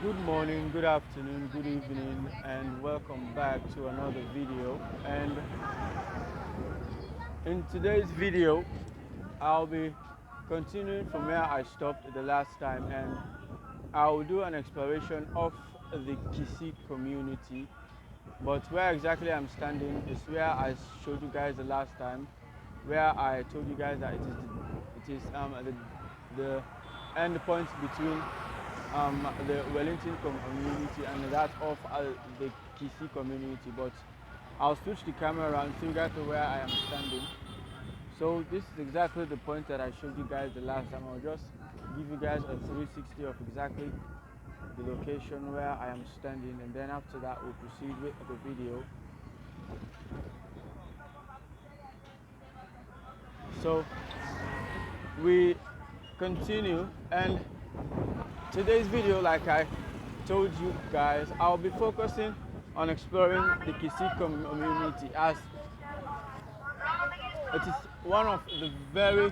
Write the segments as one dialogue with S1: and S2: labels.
S1: Good morning, good afternoon, good evening, and welcome back to another video. And in today's video, I'll be continuing from where I stopped the last time, and I'll do an exploration of the Kissy community. But where exactly I'm standing is where I showed you guys the last time, where I told you guys that it is the end point between the Wellington community and that of the Kissy community. But I'll switch the camera around so you guys know where I am standing. So this is exactly the point that I showed you guys the last time. I'll just give you guys a 360 of exactly the location where I am standing, and then after that we'll proceed with the video. So we continue, and today's video, like I told you guys, I'll be focusing on exploring the Kissy community, as it is one of the very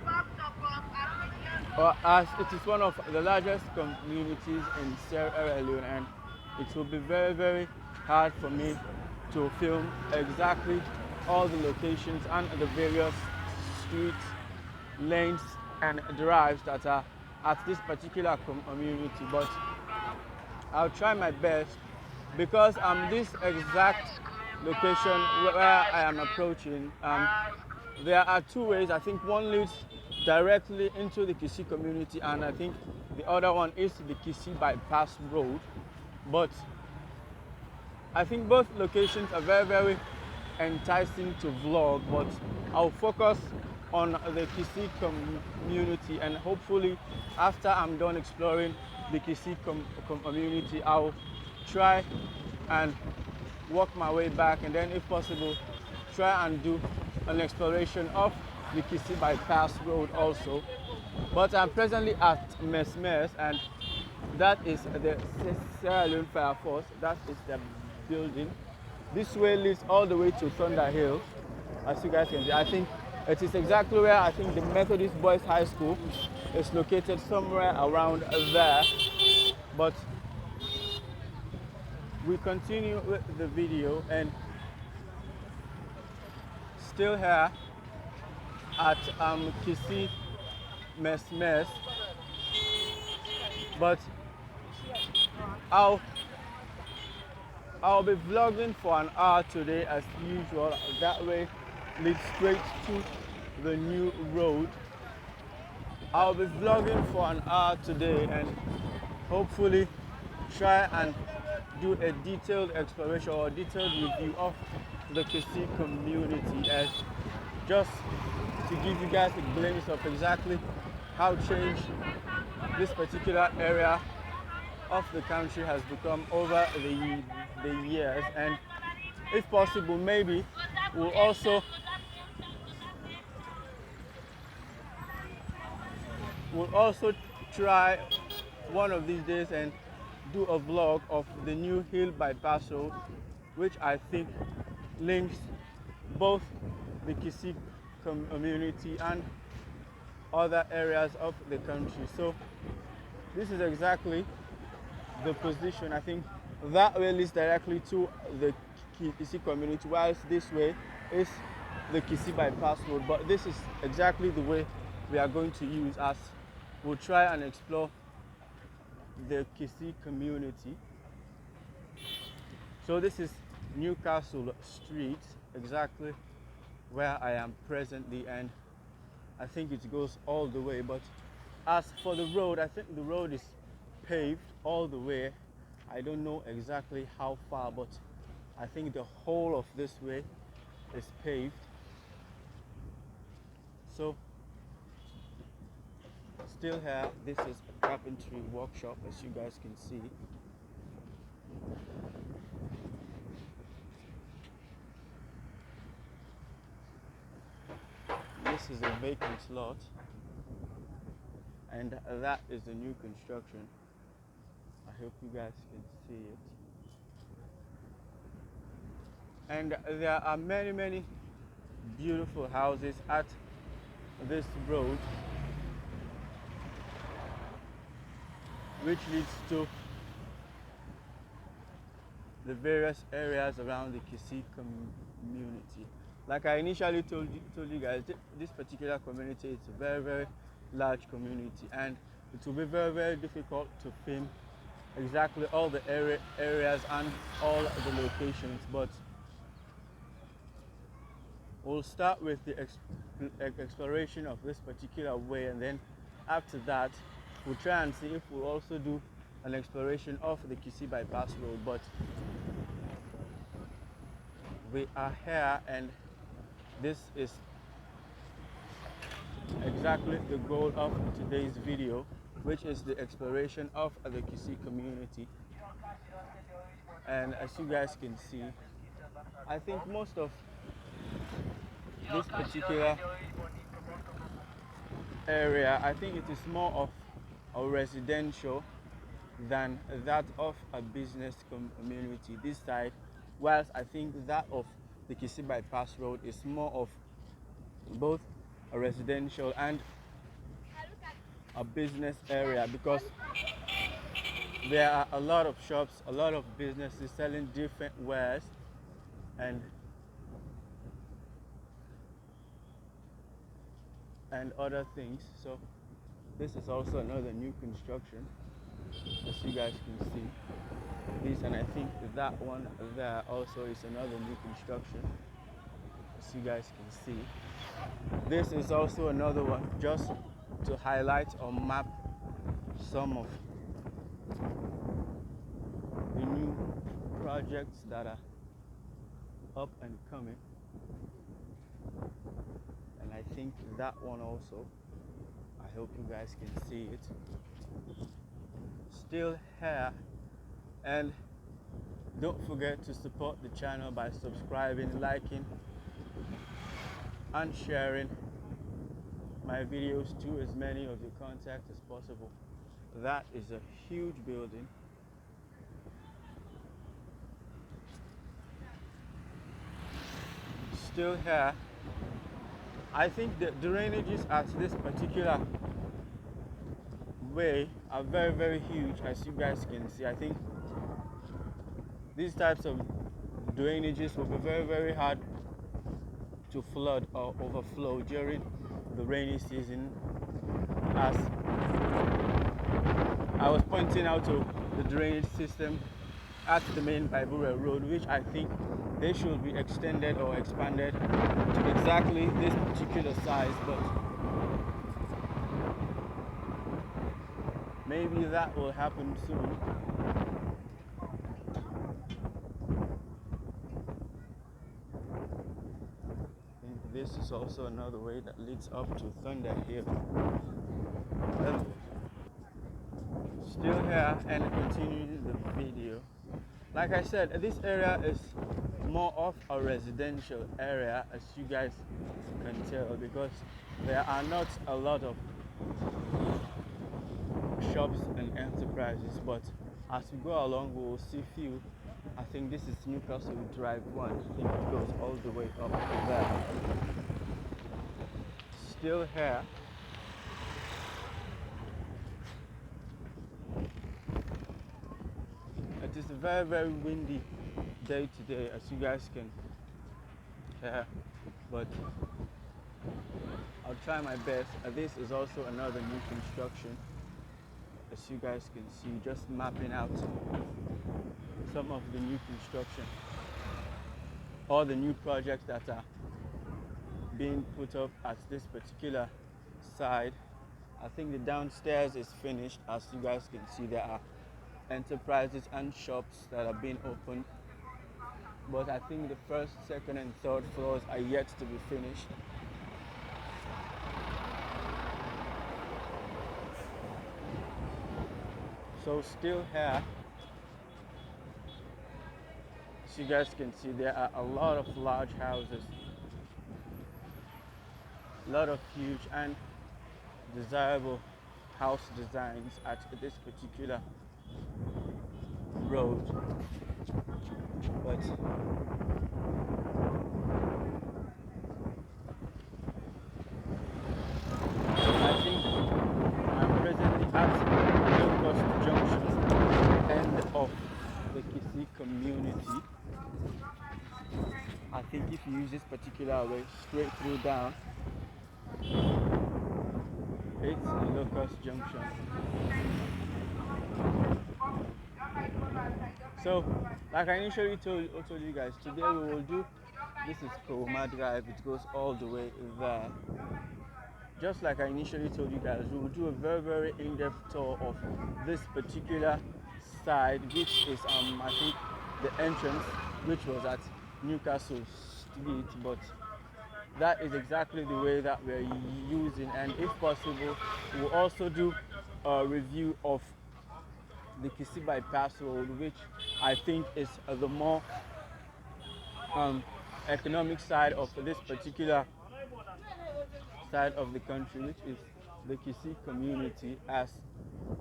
S1: or as it is one of the largest communities in Sierra Leone, and it will be very hard for me to film exactly all the locations and the various streets, lanes and drives that are at this particular community, but I'll try my best because this exact location where I am approaching, there are two ways. I think one leads directly into the Kissy community, and I think the other one is the Kissy bypass road. But I think both locations are very enticing to vlog, but I'll focus on the Kissy community, and hopefully after I'm done exploring the Kissy community, I'll try and work my way back, and then if possible try and do an exploration of the Kissy bypass road also. But I'm presently at Mesmes, and that is the Sierra Leone Fire Force. That is the building. This way leads all the way to Thunder Hill, as you guys can see. I think it is exactly where I think the Methodist Boys High School is located, somewhere around there. But we continue with the video, and still here at Kissy Mesmes, but I'll be vlogging for an hour today as usual. That way leads straight to the new road. I'll be vlogging for an hour today and hopefully try and do a detailed exploration or detailed review of the Kissy community, as just to give you guys a glimpse of exactly how changed this particular area of the country has become over the years. And if possible, maybe we'll also try one of these days and do a vlog of the new hill bypass road, which I think links both the Kissy community and other areas of the country. So this is exactly the position. I think that way leads directly to the Kissy community, whilst this way is the Kissy bypass road. But this is exactly the way we are going to use, as we'll try and explore the Kissy community. So this is Newcastle Street, exactly where I am presently, and I think it goes all the way. But as for the road, I think the road is paved all the way. I don't know exactly how far, but I think the whole of this way is paved. So still here, this is a carpentry workshop, as you guys can see. This is a vacant lot, and that is the new construction. I hope you guys can see it. And there are many beautiful houses at this road, which leads to the various areas around the Kissy community. Like I initially told you guys, this particular community is a very, very large community, and it will be very, very difficult to film exactly all the areas and all the locations, but we'll start with the exploration of this particular way, and then after that we'll try and see if we'll also do an exploration of the Kissy bypass road. But we are here, and this is exactly the goal of today's video, which is the exploration of the Kissy community. And as you guys can see, I think most of this particular area, I think it is more of a residential than that of a business community this side, whilst I think that of the Kissy bypass road is more of both a residential and a business area, because there are a lot of shops, a lot of businesses selling different wares and other things. So this is also another new construction, as you guys can see. This, and I think that one there also is another new construction, as you guys can see. This is also another one, just to highlight or map some of the new projects that are up and coming. And I think that one also, I hope you guys can see it, still here. And don't forget to support the channel by subscribing, liking and sharing my videos to as many of your contacts as possible. That is a huge building. Still here. I think the drainages at this particular way are very, very huge, as you guys can see. I think these types of drainages will be very, very hard to flood or overflow during the rainy season, as I was pointing out to the drainage system at the main Bibura Road, which I think they should be extended or expanded to exactly this particular size, but maybe that will happen soon. This is also another way that leads up to Thunder Hill. Still here and continuing the video. Like I said, this area is more of a residential area, as you guys can tell, because there are not a lot of shops and enterprises, but as we go along we will see few. I think this is Newcastle Drive 1. I think it goes all the way up to there. Still here. It is a very, very windy day today, as you guys can hear, but I'll try my best. This is also another new construction, as you guys can see, just mapping out some of the new construction, all the new projects that are being put up at this particular side. I think the downstairs is finished. As you guys can see, there are enterprises and shops that are being opened, but I think the first, second and third floors are yet to be finished. So still here, as you guys can see, there are a lot of large houses, a lot of huge and desirable house designs at this particular road. But I think I'm presently at Newcastle Junction, end of the Kissy Kissy community. I think if you use this particular way straight through down, it's Locust Junction. So, like I initially told you guys, today we will do, this is Koma Drive, it goes all the way there. Just like I initially told you guys, we will do a very in-depth tour of this particular side, which is I think the entrance, which was at Newcastle Street, but that is exactly the way that we're using, and if possible we'll also do a review of the Kissy bypass road, which I think is the more economic side of this particular side of the country, which is the Kissy community, as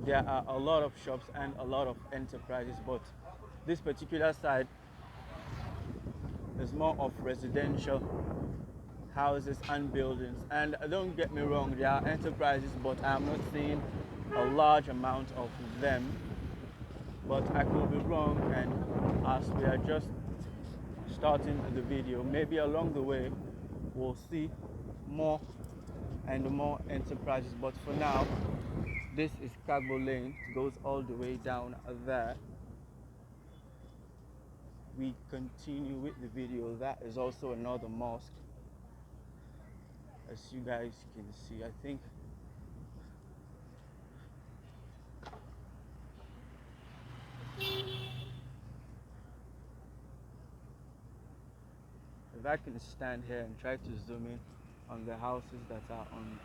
S1: there are a lot of shops and a lot of enterprises, but this particular side is more of residential houses and buildings. And don't get me wrong, there are enterprises, but I'm not seeing a large amount of them, but I could be wrong, and as we are just starting the video, maybe along the way we'll see more and more enterprises, but for now this is Cargo Lane. It goes all the way down there. We continue with the video. That is also another mosque, as you guys can see. I think if I can stand here and try to zoom in on the houses that are on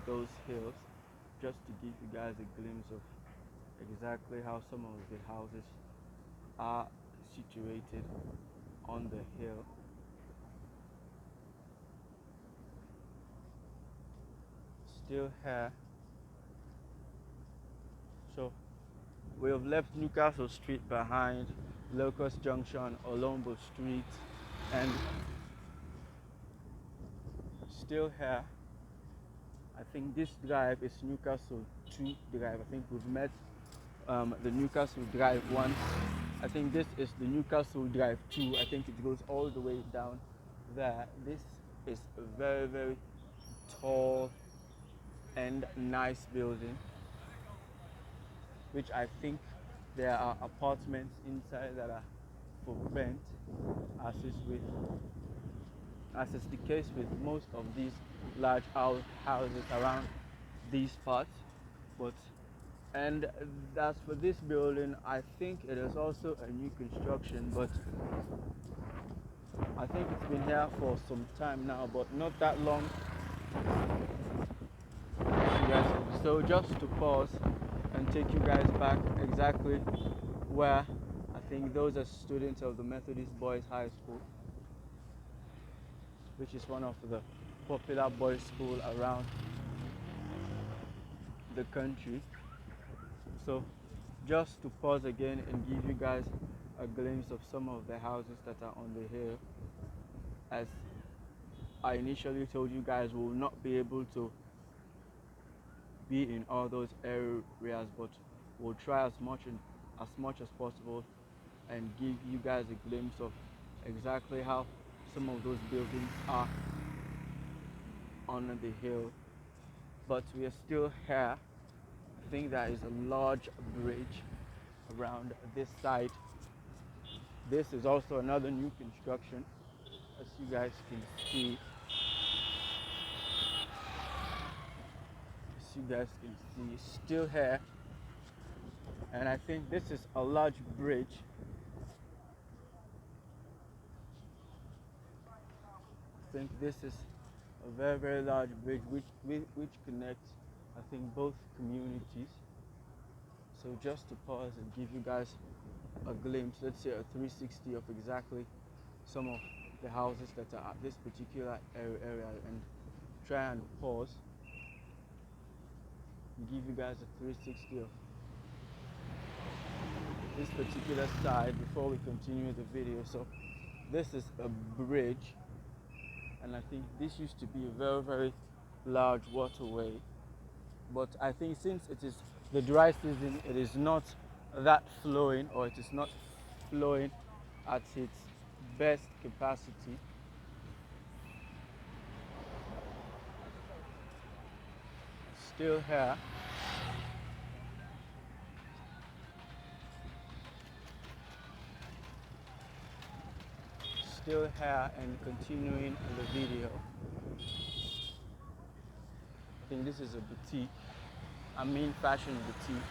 S1: those hills, just to give you guys a glimpse of exactly how some of the houses are situated on the hill. Still here. So we have left Newcastle Street behind, Locust Junction, Olombo Street, and still here. I think this drive is Newcastle 2 drive. I think we've met the Newcastle Drive 1. I think this is the Newcastle Drive 2. I think it goes all the way down there. This is a very tall and nice building, which I think there are apartments inside that are for rent, as is the case with most of these large houses around these parts. But and as for this building, I think it is also a new construction, but I think it's been here for some time now, but not that long. Yes, so just to pause and take you guys back exactly where I think those are students of the Methodist Boys High School, which is one of the popular boys' school around the country. So just to pause again and give you guys a glimpse of some of the houses that are on the hill. As I initially told you guys, we will not be able to be in all those areas, but we'll try as much as possible and give you guys a glimpse of exactly how some of those buildings are on the hill. But we are still here. I think there is a large bridge around this side. This is also another new construction, as you guys can see. Still here. And I think this is a large bridge. I think this is a very large bridge which connects, I think, both communities. So just to pause and give you guys a glimpse, let's say a 360 of exactly some of the houses that are at this particular area, and try and pause and give you guys a 360 of this particular side before we continue the video. So this is a bridge, and I think this used to be a very large waterway, but I think since it is the dry season, it is not that flowing, or it is not flowing at its best capacity. Still here. Still here and continuing the video. I think this is a boutique. I mean fashion boutique.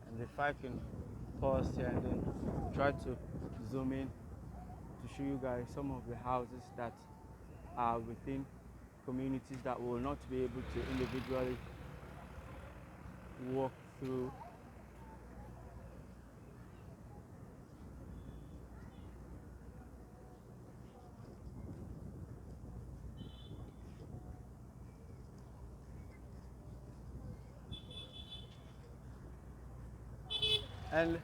S1: And if I can pause here and then try to zoom in to show you guys some of the houses that are within communities that will not be able to individually walk through. And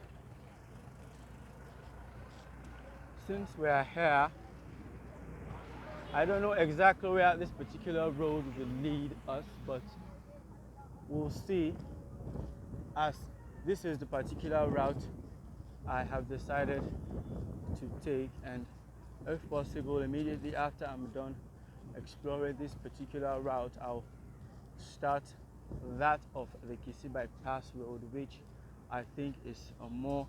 S1: since we are here, I don't know exactly where this particular road will lead us, but we'll see, as this is the particular route I have decided to take, and if possible immediately after I'm done exploring this particular route, I'll start that of the Kissy bypass road, which I think is a more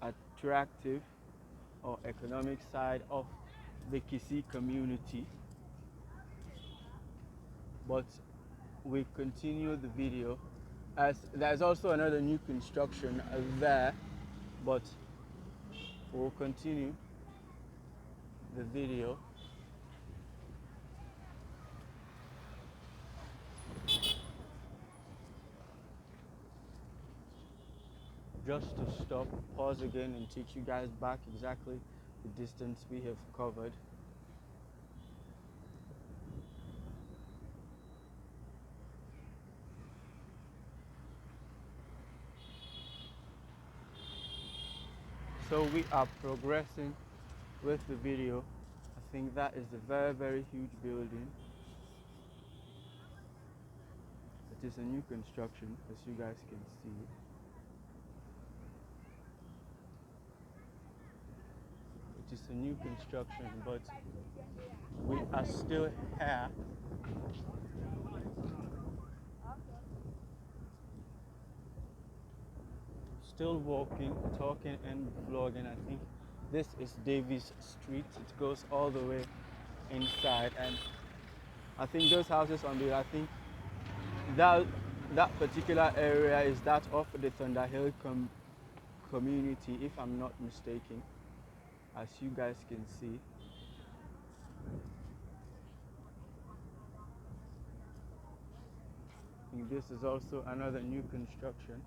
S1: attractive or economic side of the Kissy community. But we continue the video, as there's also another new construction there, but we'll continue the video. Just to stop, pause again and take you guys back exactly the distance we have covered. So we are progressing with the video. I think that is a very, very huge building. It is a new construction, as you guys can see. It is a new construction, but we are still here. Still walking, talking and vlogging. I think this is Davis Street. It goes all the way inside, and I think those houses on the, I think that particular area is that of the Thunderhill community, if I'm not mistaken, as you guys can see. I think this is also another new construction.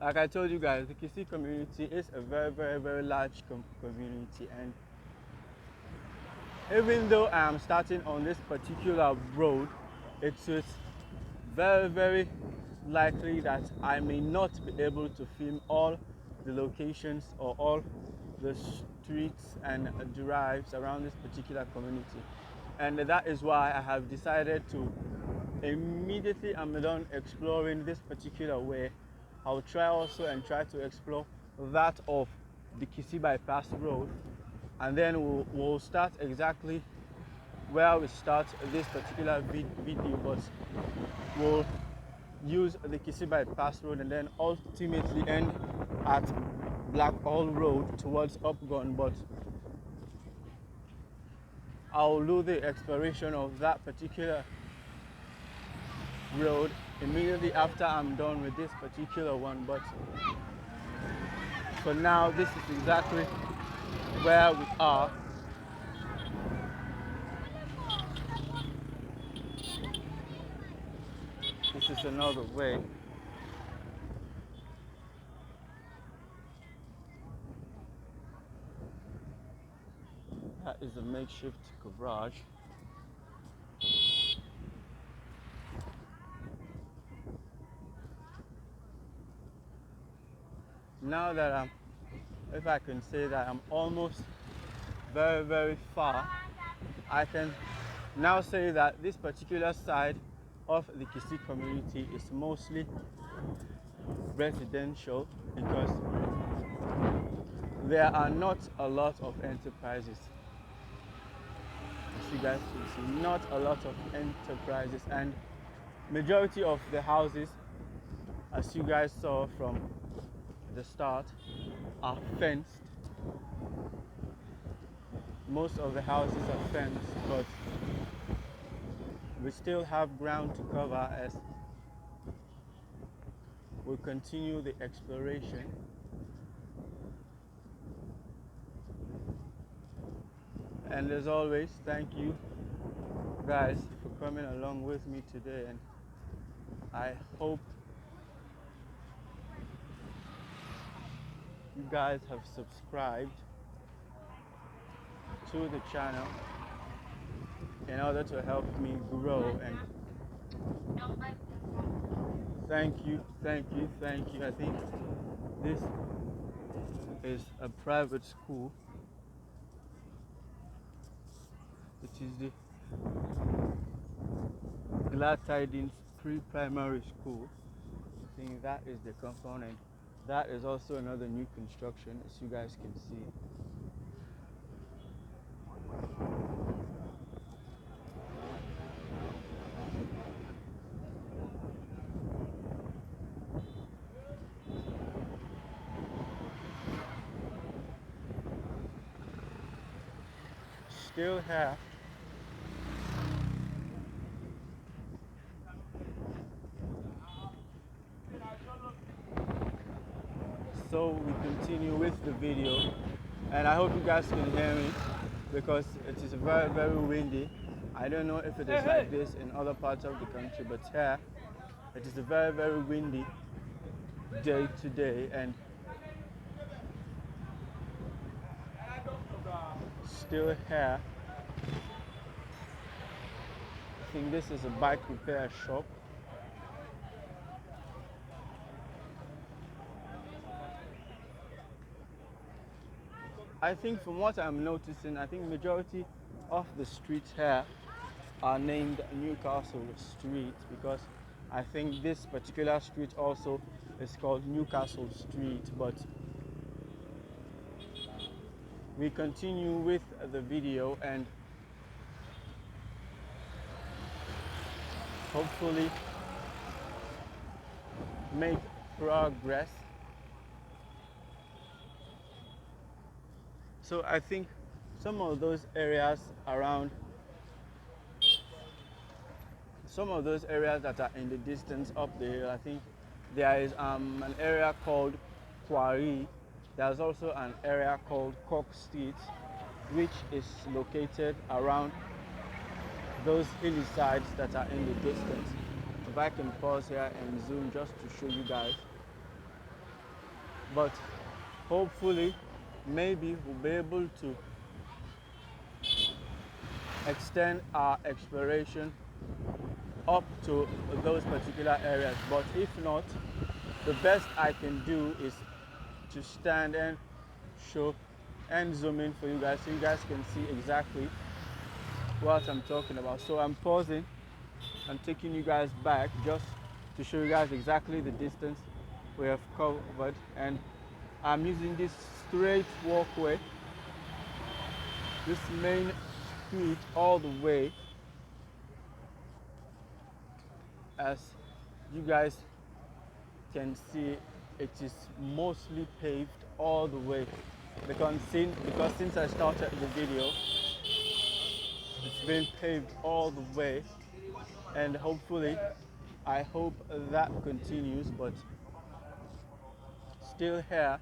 S1: Like I told you guys, the Kissy community is a very, very, very large community, and even though I am starting on this particular road, it is very, very likely that I may not be able to film all the locations or all the streets and drives around this particular community. And that is why I have decided to, immediately I'm done exploring this particular way, I'll try also and try to explore that of the Kissy bypass road, and then we'll start exactly where we start this particular video, but we'll use the Kissy bypass road and then ultimately end at Blackhall Road towards Upgon. But I'll do the exploration of that particular road immediately after I'm done with this particular one. But for now, this is exactly where we are. This is another way. That is a makeshift garage. Now that if I can say that I'm almost very, very far, I can now say that this particular side of the Kissy community is mostly residential because there are not a lot of enterprises. As you guys can see, not a lot of enterprises, and majority of the houses, as you guys saw from the start, are fenced. Most of the houses are fenced, but we still have ground to cover as we continue the exploration. And as always, thank you guys for coming along with me today, and I hope you guys have subscribed to the channel in order to help me grow. And thank you. I think this is a private school. It is the Glad Tidings Pre-Primary School. I think that is the component. That is also another new construction, as you guys can see. Still here. So we continue with the video, and I hope you guys can hear me because it is very, very windy. I don't know if it is like this in other parts of the country, but here it is a very, very windy day today, and still here. I think this is a bike repair shop. I think from what I'm noticing, I think majority of the streets here are named Newcastle Street, because I think this particular street also is called Newcastle Street. But we continue with the video and hopefully make progress. So I think some of those areas around, some of those areas that are in the distance up the hill, I think there is an area called Quarry. There's also an area called Cock Street, which is located around those hilly sides that are in the distance. If I can pause here and zoom just to show you guys. But hopefully, maybe we'll be able to extend our exploration up to those particular areas. But if not, the best I can do is to stand and show and zoom in for you guys so you guys can see exactly what I'm talking about. So I'm pausing and taking you guys back just to show you guys exactly the distance we have covered, and I'm using this straight walkway, this main street all the way. As you guys can see, it is mostly paved all the way, because since I started the video, it's been paved all the way, and hopefully I hope that continues. But still here,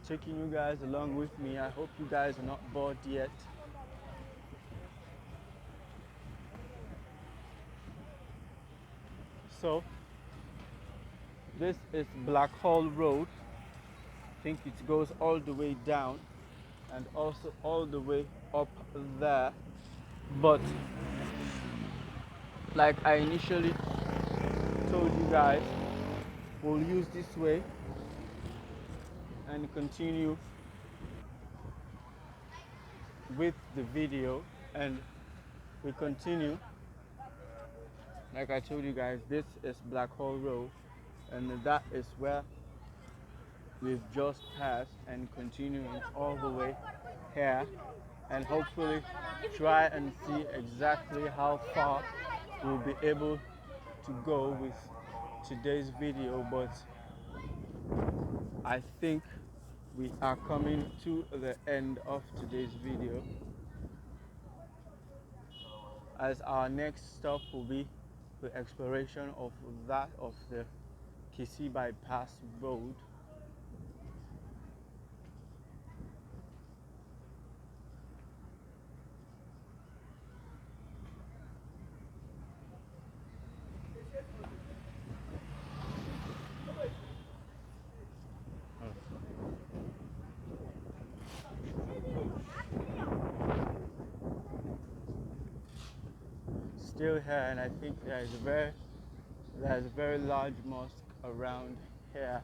S1: taking you guys along with me. I hope you guys are not bored yet. So this is Black Hall Road. I think it goes all the way down and also all the way up there. But like I initially told you guys, we'll use this way and continue with the video, and we continue. Like I told you guys, this is Black Hole Road, and that is where we've just passed, and continuing all the way here, and hopefully try and see exactly how far we'll be able to go with today's video. But I think we are coming to the end of today's video, as our next stop will be the exploration of that of the Kissy bypass road. Still here, and I think there's a very large mosque around here.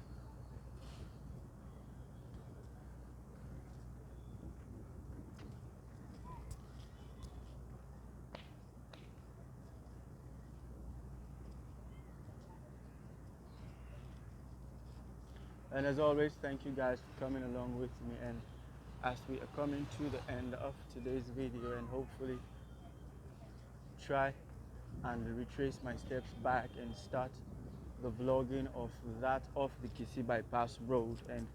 S1: And as always, thank you guys for coming along with me, and as we are coming to the end of today's video, and hopefully try and retrace my steps back and start the vlogging of that of the Kissy bypass road. And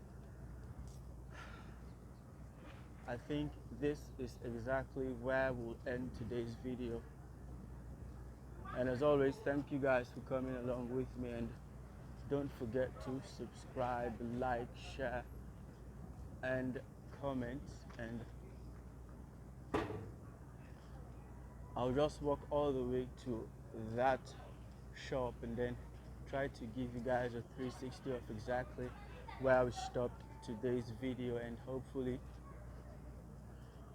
S1: I think this is exactly where we'll end today's video. And as always, thank you guys for coming along with me, and don't forget to subscribe, like, share, and comment. And I'll just walk all the way to that shop and then try to give you guys a 360 of exactly where we stopped today's video, and hopefully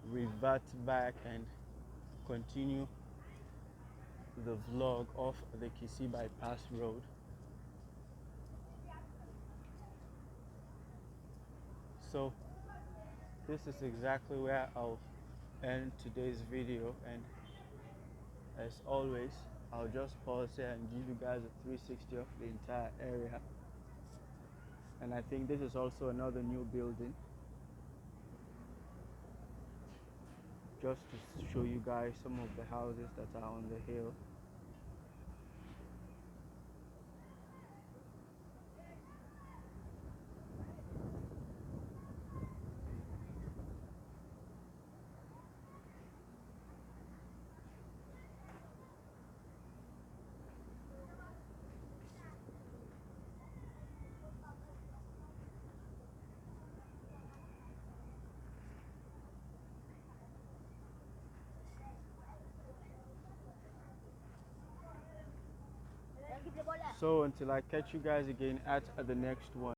S1: revert back and continue the vlog of the Kissy bypass road. So this is exactly where I'll end today's video, and as always, I'll just pause here and give you guys a 360 of the entire area. And I think this is also another new building, just to show you guys some of the houses that are on the hill. So until I catch you guys again at the next one.